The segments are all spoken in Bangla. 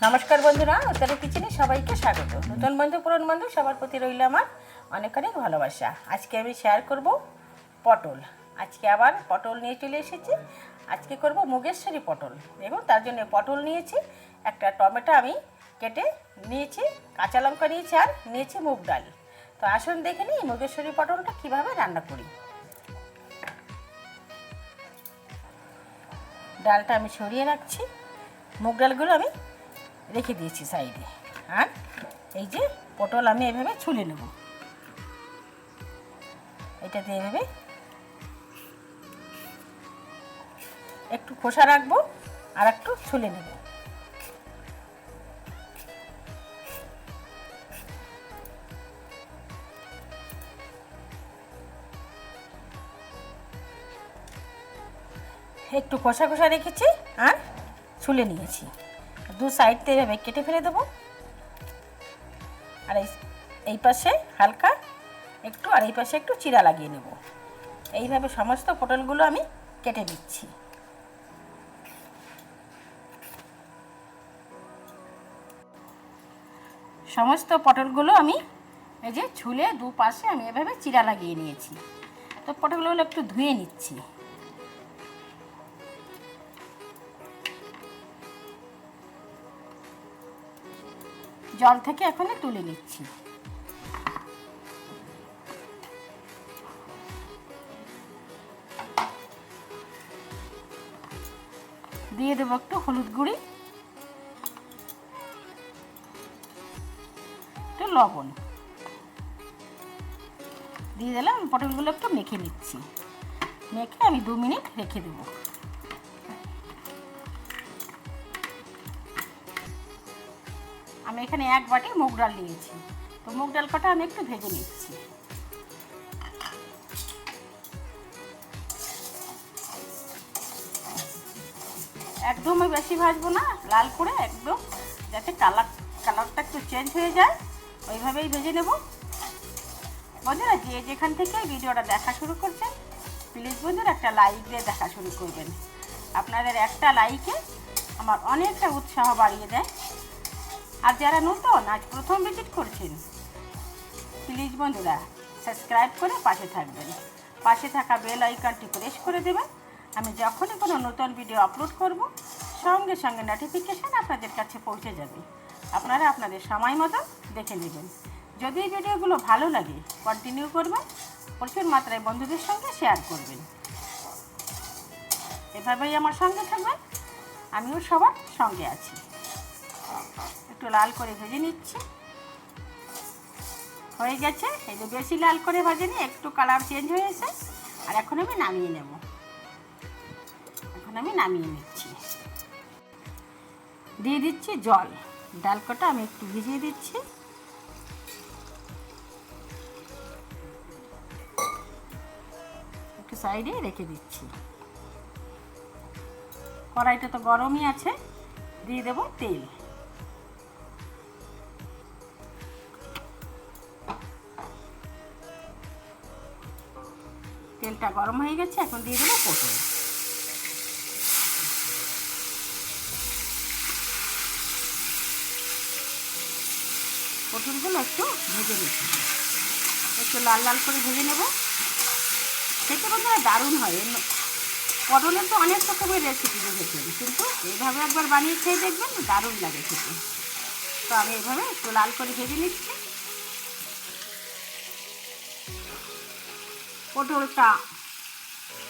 নমস্কার বন্ধুরা, উত্তরের কিচেনে সবাইকে স্বাগত। নতুন বন্ধু পুরনো বন্ধু সবার প্রতি রইল আমার অনেক অনেক ভালোবাসা। আজকে আমি শেয়ার করব পটল। আজকে আবার পটল নিয়ে চলে এসেছি। আজকে করব মুগেশ্বরী পটল। দেখুন, তার জন্য পটল নিয়েছি, একটা টমেটো আমি কেটে নিয়েছি, কাঁচা লঙ্কা নিয়েছি, আর নিয়েছি মুগ ডাল। তো আসুন দেখে নিই মুগেশ্বরী পটলটা কীভাবে রান্না করি। ডালটা আমি সরিয়ে রাখছি, মুগ ডালগুলো আমি রেখে দিয়েছি সাইডে। আর এই যে পটল আমি এভাবে ছুলে নেব, এটাতে এভাবে একটু খোসা রাখবো আর একটু ছুলে নেব। একটু খোসা খোসা রেখেছি আর ছুলে নিয়েছি। দু সাইড থেকে এভাবে কেটে ফেলে দেবো। আর এই পাশে হালকা একটু, আর এই পাশে একটু চিরা লাগিয়ে নেব। এইভাবে সমস্ত পটলগুলো আমি কেটে দিচ্ছি। সমস্ত পটলগুলো আমি এই যে ছুলে দু পাশে আমি এভাবে চিরা লাগিয়ে নিয়েছি। তো পটলগুলো একটু ধুয়ে নিচ্ছি। জল থেকে এখন তুলে নিচ্ছি। দিয়ে দেবো একটু হলুদ গুঁড়ি, একটু লবণ দিয়ে দিলাম। পটলগুলো একটু মেখে নিচ্ছি, মেখে আমি 2 মিনিট রেখে দেবো। আমি এখানে 1 বাটি মুগ ডাল নিয়েছি। তো মুগ ডাল কটা আমি একটু ভেজে নিচ্ছি। একদমই বেশি ভাজবো না, লাল করে একদম, যাতে কালারটা একটু চেঞ্জ হয়ে যায়, ওইভাবেই ভেজে নেব। বন্ধুরা, যে যেখান থেকে ভিডিওটা দেখা শুরু করছেন, প্লিজ বন্ধুরা একটা লাইক দিয়ে দেখা শুরু করবেন। আপনাদের একটা লাইকে আমার অনেকটা উৎসাহ বাড়িয়ে দেয়। আর যারা নতুন আজ প্রথম ভিজিট করছেন, প্লিজ বন্ধুরা সাবস্ক্রাইব করে পাশে থাকবেন। পাশে থাকা বেল আইকনটি প্রেস করে দেবেন। আমি যখনই কোনো নতুন ভিডিও আপলোড করব, সঙ্গে সঙ্গে নোটিফিকেশান আপনাদের কাছে পৌঁছে যাবে। আপনারা আপনাদের সময় মতো দেখে নেবেন। যদি এই ভিডিওগুলো ভালো লাগে, কন্টিনিউ করবেন, প্রচুর মাত্রায় বন্ধুদের সঙ্গে শেয়ার করবেন। এভাবেই আমার সঙ্গে থাকবেন, আমিও সবার সঙ্গে আছি। একটু লাল করে ভেজে নিচ্ছি। হয়ে গেছে, এই যে বেশি লাল করে ভাজেনি, একটু কালার চেঞ্জ হয়েছে। আর এখন আমি নামিয়ে নেব। এখন আমি নামিয়ে নিচ্ছি। দিয়ে দিচ্ছি জল। ডাল কটা আমি একটু ভিজিয়ে দিচ্ছি। একটু সাইডে রেখে দিচ্ছি। কড়াইটা তো গরমই আছে, দিয়ে দেব তেল। তেলটা গরম হয়ে গেছে, এখন দিয়ে দেবো পটল। পটলগুলো একটু ভেজে নিচ্ছি, একটু লাল লাল করে ভেজে নেব। খেতে বন্ধুরা দারুণ হয়। পটলের তো অনেক রকমের রেসিপি দেখেছেন, কিন্তু এইভাবে একবার বানিয়ে খেয়ে দেখবেন, দারুণ লাগে খেতে। তো আমি এইভাবে একটু লাল করে ভেজে নিচ্ছি।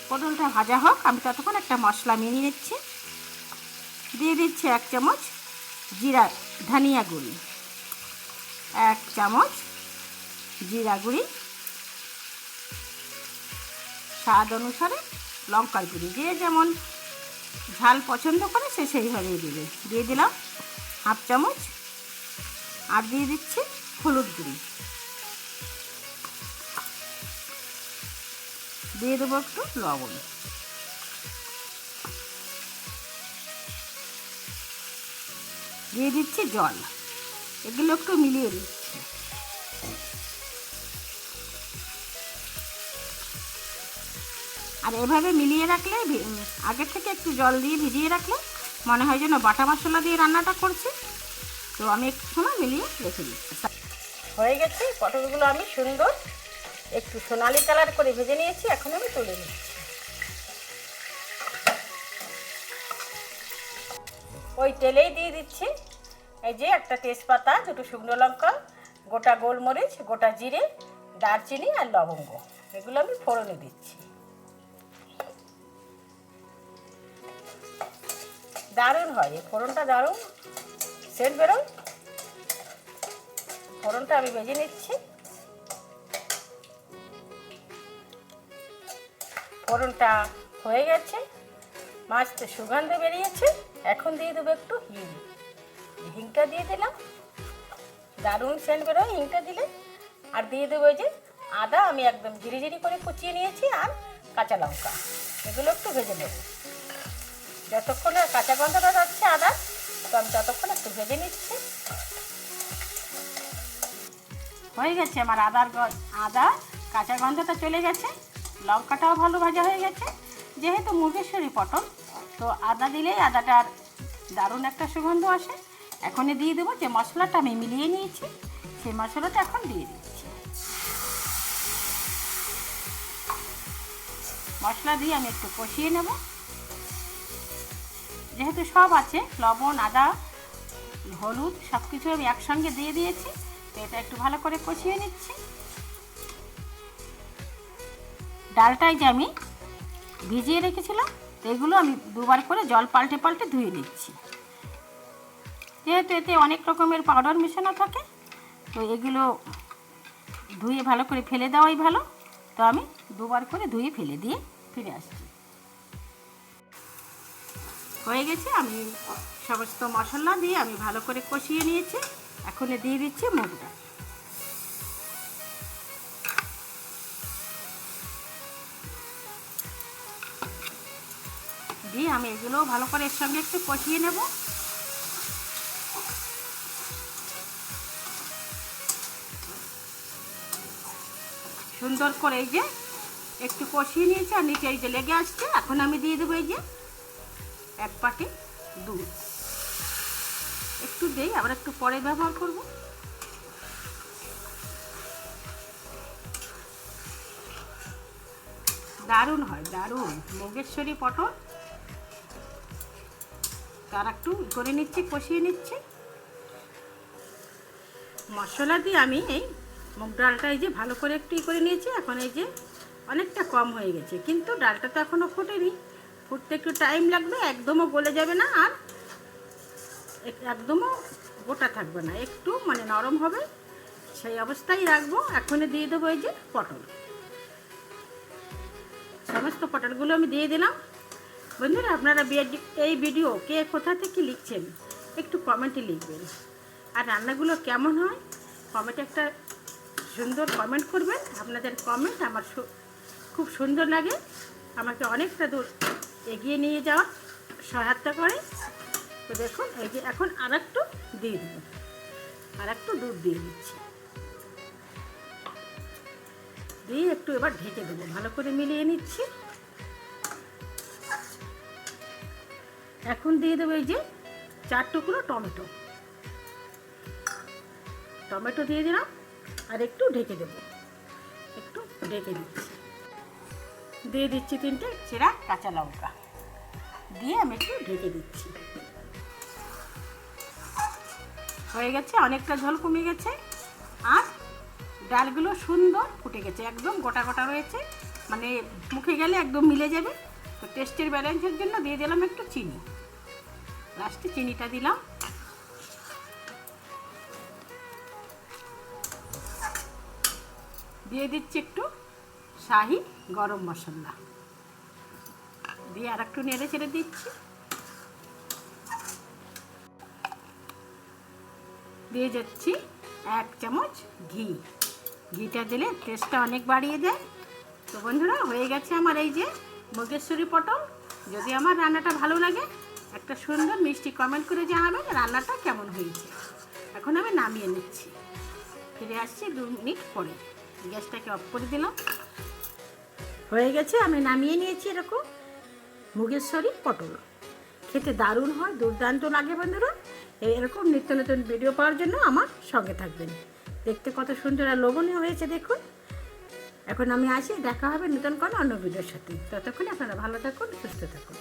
পটলটা ভাজা হোক, আমি ততক্ষণ একটা মশলা মিলিয়ে নিচ্ছি। দিয়ে দিচ্ছি 1 চামচ ধনিয়া গুঁড়ি, 1 চামচ জিরা গুঁড়ি, স্বাদ অনুসারে লঙ্কার গুঁড়ি, যে যেমন ঝাল পছন্দ করে সে সেইভাবেই দেবে। দিয়ে দিলাম 1/2 চামচ। আর দিয়ে দিচ্ছি হলুদ গুঁড়ি, দিয়ে দেবো একটু লবণ। দিয়ে দিচ্ছি জল। এগুলো একটু মিলিয়ে দিচ্ছি। আর এভাবে মিলিয়ে রাখলে, আগের থেকে একটু জল দিয়ে ভিজিয়ে রাখলে মনে হয় যেন বাটা মশলা দিয়ে রান্নাটা করছি, তো আমি একটু সময় মিলিয়ে রেখে দিচ্ছি। হয়ে গেছে, পটলগুলো আমি সুন্দর একটু সোনালি কালার করে ভেজে নিয়েছি। এখন আমি তুলে নিচ্ছি। ওই তেলেই দিয়ে দিচ্ছি এই যে একটা তেজপাতা, দুটো শুকনো লঙ্কা, গোটা গোলমরিচ, গোটা জিরে, দারচিনি আর লবঙ্গ, এগুলো আমি ফোড়নে দিচ্ছি। দারুণ হয় এই ফোড়নটা, দারুণ সেন্ট বেরোয়। ফোড়নটা আমি ভেজে নিচ্ছি। ফোড়নটা হয়ে গেছে, মাছতে সুগন্ধ বেরিয়েছে। এখন দিয়ে দেবো একটু হিং, হিংটা দিয়ে দিলাম, দারুণ সেন্ট বেরোয় হিংটা দিলে। আর দিয়ে দেবো এই যে আদা, আমি একদম ঝিরি করে কুচিয়ে নিয়েছি, আর কাঁচা লঙ্কা, এগুলো একটু ভেজে নেব। যতক্ষণে কাঁচা গন্ধটা যাচ্ছে আদা, তো আমি ততক্ষণ একটু ভেজে নিচ্ছি। হয়ে গেছে আমার আদা কাঁচা গন্ধটা চলে গেছে, লঙ্কাটাও ভালো ভাজা হয়ে গেছে। যেহেতু মুগেশ্বরী পটল, তো আদা দিলেই আদাটার দারুণ একটা সুগন্ধ আসে। এখনই দিয়ে দেবো যে মশলাটা আমি মিলিয়ে নিয়েছি, সেই মশলাটা এখন দিয়ে দিচ্ছি। মশলা দিয়ে আমি একটু কষিয়ে নেব। যেহেতু সব আছে, লবণ, আদা, হলুদ সব কিছু আমি একসঙ্গে দিয়ে দিয়েছি, তো এটা একটু ভালো করে কষিয়ে নিচ্ছি। ডালটাই যে আমি ভিজিয়ে রেখেছিলাম, এগুলো আমি দুবার করে জল পাল্টে ধুয়ে দিচ্ছি। যেহেতু এতে অনেক রকমের পাউডার মেশানো থাকে, তো এগুলো ধুয়ে ভালো করে ফেলে দেওয়াই ভালো। তো আমি দুবার করে ধুয়ে ফেলে দিয়ে ফিরে আসছি। হয়ে গেছে, আমি সমস্ত মশলা দিয়ে আমি ভালো করে কষিয়ে নিয়েছি। এখন দিয়ে দিচ্ছি মুগ ডাল। দিয়ে আমি এগুলো ভালো করে এর সঙ্গে একটু কষিয়ে নেব। সুন্দর করে এই যে একটু কষিয়ে নিয়েছি, আর নিচে এই যে লেগে আসছে। এখন আমি দিয়ে দেবো এই যে এক বাটি দুধ। একটু দেই, আবার একটু পরে ব্যবহার করব। দারুণ হয়, দারুণ মুগেশ্বরী পটল। তার একটু করে নিচ্ছি, কষিয়ে নিচ্ছি। মশলা দিয়ে আমি এই মুগ ডালটা এই যে ভালো করে একটু করে নিয়েছি। এখন এই যে অনেকটা কম হয়ে গেছে, কিন্তু ডালটা তো এখনও ফোটেনি, ফুটতে একটু টাইম লাগবে। একদমও গলে যাবে না, আর একদমও গোটা থাকবে না, একটু মানে নরম হবে, সেই অবস্থায় রাখবো। এখনই দিয়ে দেবো এই যে পটল। সমস্ত পটলগুলো আমি দিয়ে দিলাম। বন্ধুরা, আপনারা এই ভিডিও কে কোথা থেকে লিখছেন একটু কমেন্টে লিখবেন। আর রান্নাগুলো কেমন হয় কমেন্টে একটা সুন্দর কমেন্ট করবেন। আপনাদের কমেন্ট আমার খুব সুন্দর লাগে, আমাকে অনেকটা দূর এগিয়ে নিয়ে যাওয়ার সহায়তা করে। তো দেখুন এই যে এখন আর একটু দিয়ে দেবো, আর একটু দুধ দিয়ে দিচ্ছি, দিয়ে একটু এবার ঢেকে দেবো, ভালো করে মিলিয়ে নিচ্ছি। এখন দিয়ে দেবো এই যে 4 টুকরো টমেটো, টমেটো দিয়ে দিলাম, আর একটু ঢেকে দেবো, একটু ঢেকে দিচ্ছি। দিয়ে দিচ্ছি 3টে চেরা কাঁচা লঙ্কা, দিয়ে আমি একটু ঢেকে দিচ্ছি। হয়ে গেছে, অনেকটা ঝোল কমে গেছে, আর ডালগুলো সুন্দর ফুটে গেছে, একদম গোটা গোটা রয়েছে, মানে মুখে গেলে একদম মিলে যাবে। তো টেস্টের ব্যালেন্সের জন্য দিয়ে দিলাম একটু চিনি, লাস্টে চিনিটা দিলাম। দিয়ে দিচ্ছি একটু শাহি গরম মশলা, দিয়ে আর একটু নেড়ে চেড়ে দিচ্ছি। দিয়ে যাচ্ছি 1 চামচ ঘি, ঘিটা দিলে টেস্টটা অনেক বাড়িয়ে দেয়। তো বন্ধুরা, হয়ে গেছে আমার এই যে মুগেশ্বরী পটল। যদি আমার রান্নাটা ভালো লাগে, একটা সুন্দর মিষ্টি কমেন্ট করে জানাবেন রান্নাটা কেমন হয়েছে। এখন আমি নামিয়ে নিচ্ছি, ফিরে আসছি 2 মিনিট পরে। গ্যাসটাকে অফ করে দিলাম। হয়ে গেছে, আমি নামিয়ে নিয়েছি এরকম মুগেশ্বরী পটল। খেতে দারুণ হয়, দুর্দান্ত লাগে বন্ধুরা। এরকম নিত্য নতুন ভিডিও পাওয়ার জন্য আমার সঙ্গে থাকবেন। দেখতে কত সুন্দর আর লোভনীয় হয়েছে দেখুন। এখন আমি আসি, দেখা হবে নতুন কোনো অন্য ভিডিওর সাথে। ততক্ষণ আপনারা ভালো থাকুন, সুস্থ থাকুন।